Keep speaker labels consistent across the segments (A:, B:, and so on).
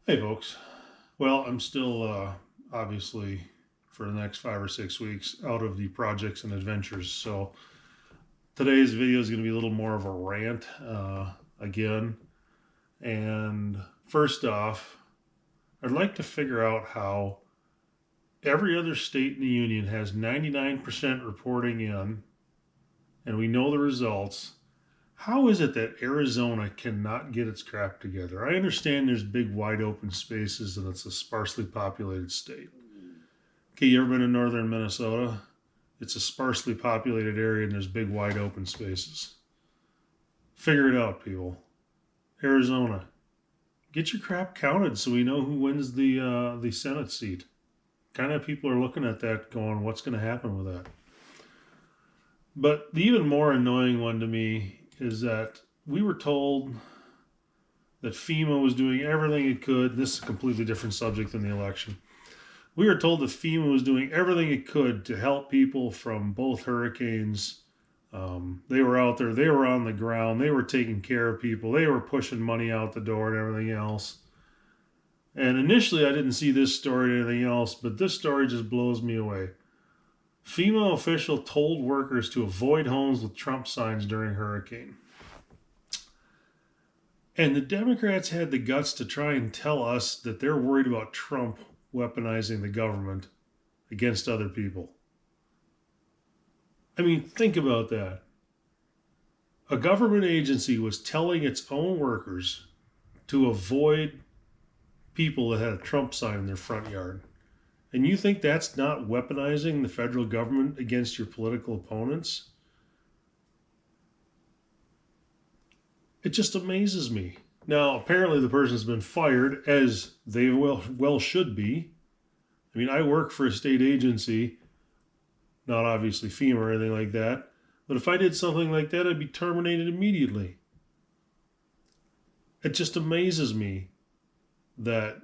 A: Hey, folks. Well, I'm still obviously for the next 5 or 6 weeks out of the projects and adventures. So today's video is going to be a little more of a rant again. And first off, I'd like to figure out how every other state in the union has 99% reporting in, and we know the results. How is it that Arizona cannot get its crap together? I understand there's big, wide open spaces and it's a sparsely populated state. Okay, you ever been in northern Minnesota? It's a sparsely populated area and there's big, wide open spaces. Figure it out, people. Arizona, get your crap counted so we know who wins the Senate seat. Kind of people are looking at that, going, "What's going to happen with that?" But the even more annoying one to me is that we were told that FEMA was doing everything it could. This is a completely different subject than the election. We were told that FEMA was doing everything it could to help people from both hurricanes. They were out there, they were on the ground, they were taking care of people, they were pushing money out the door and everything else. And initially, I didn't see this story or anything else, but this story just blows me away. FEMA official told workers to avoid homes with Trump signs during hurricane. And the Democrats had the guts to try and tell us that they're worried about Trump weaponizing the government against other people. I mean, think about that. A government agency was telling its own workers to avoid people that had a Trump sign in their front yard. And you think that's not weaponizing the federal government against your political opponents? It just amazes me. Now, apparently, the person's been fired, as they well should be. I mean, I work for a state agency, not obviously FEMA or anything like that, but if I did something like that, I'd be terminated immediately. It just amazes me that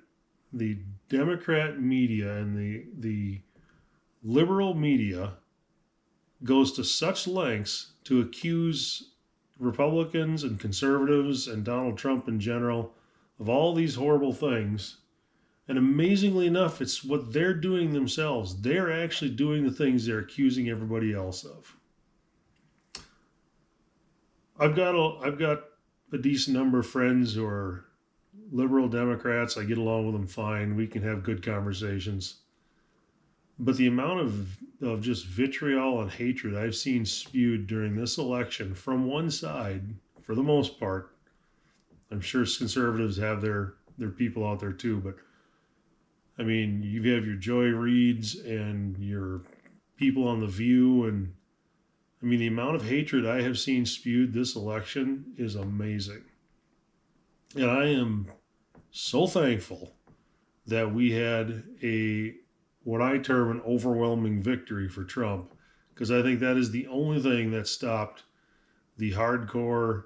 A: the Democrat media and the liberal media goes to such lengths to accuse Republicans and conservatives and Donald Trump in general of all these horrible things. And amazingly enough, it's what they're doing themselves. They're actually doing the things they're accusing everybody else of. I've got a decent number of friends who are liberal Democrats. I get along with them fine. We can have good conversations. But the amount of just vitriol and hatred I've seen spewed during this election from one side, for the most part, I'm sure conservatives have their people out there too, but I mean, you have your Joy Reids and your people on The View, and I mean, the amount of hatred I have seen spewed this election is amazing. And I am so thankful that we had a what I term an overwhelming victory for Trump, because I think that is the only thing that stopped the hardcore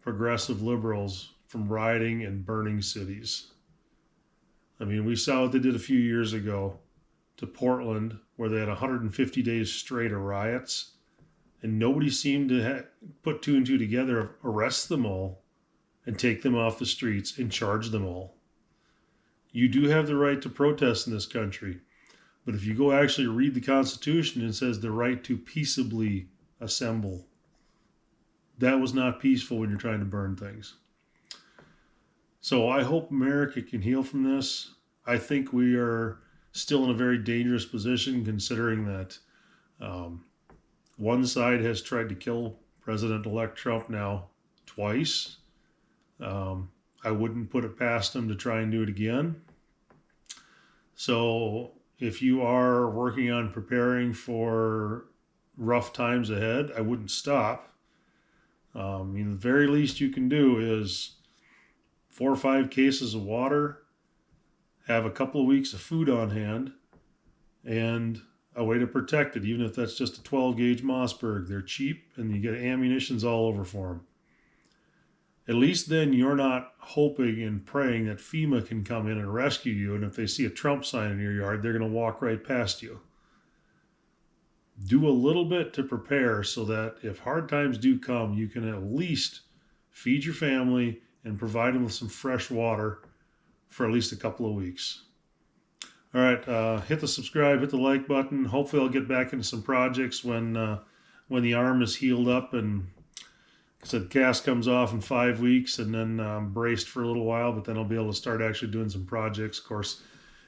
A: progressive liberals from rioting and burning cities. I mean, we saw what they did a few years ago to Portland, where they had 150 days straight of riots, and nobody seemed to put two and two together, arrest them all, and take them off the streets and charge them all. You do have the right to protest in this country, but if you go actually read the Constitution, it says the right to peaceably assemble. That was not peaceful when you're trying to burn things. So I hope America can heal from this. I think we are still in a very dangerous position, considering that one side has tried to kill President-elect Trump now twice. I wouldn't put it past them to try and do it again. So if you are working on preparing for rough times ahead, I wouldn't stop. I mean, the very least you can do is 4 or 5 cases of water, have a couple of weeks of food on hand, and a way to protect it, even if that's just a 12 gauge Mossberg. They're cheap and you get ammunitions all over for them. At least then you're not hoping and praying that FEMA can come in and rescue you, and if they see a Trump sign in your yard, they're going to walk right past you. Do a little bit to prepare so that if hard times do come, you can at least feed your family and provide them with some fresh water for at least a couple of weeks. All right, hit the subscribe, hit the like button. Hopefully, I'll get back into some projects when the arm is healed up and so the cast comes off in 5 weeks, and then I'm braced for a little while. But then I'll be able to start actually doing some projects. Of course,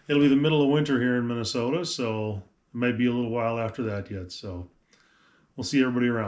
A: it'll be the middle of winter here in Minnesota, so it might be a little while after that yet. So we'll see everybody around.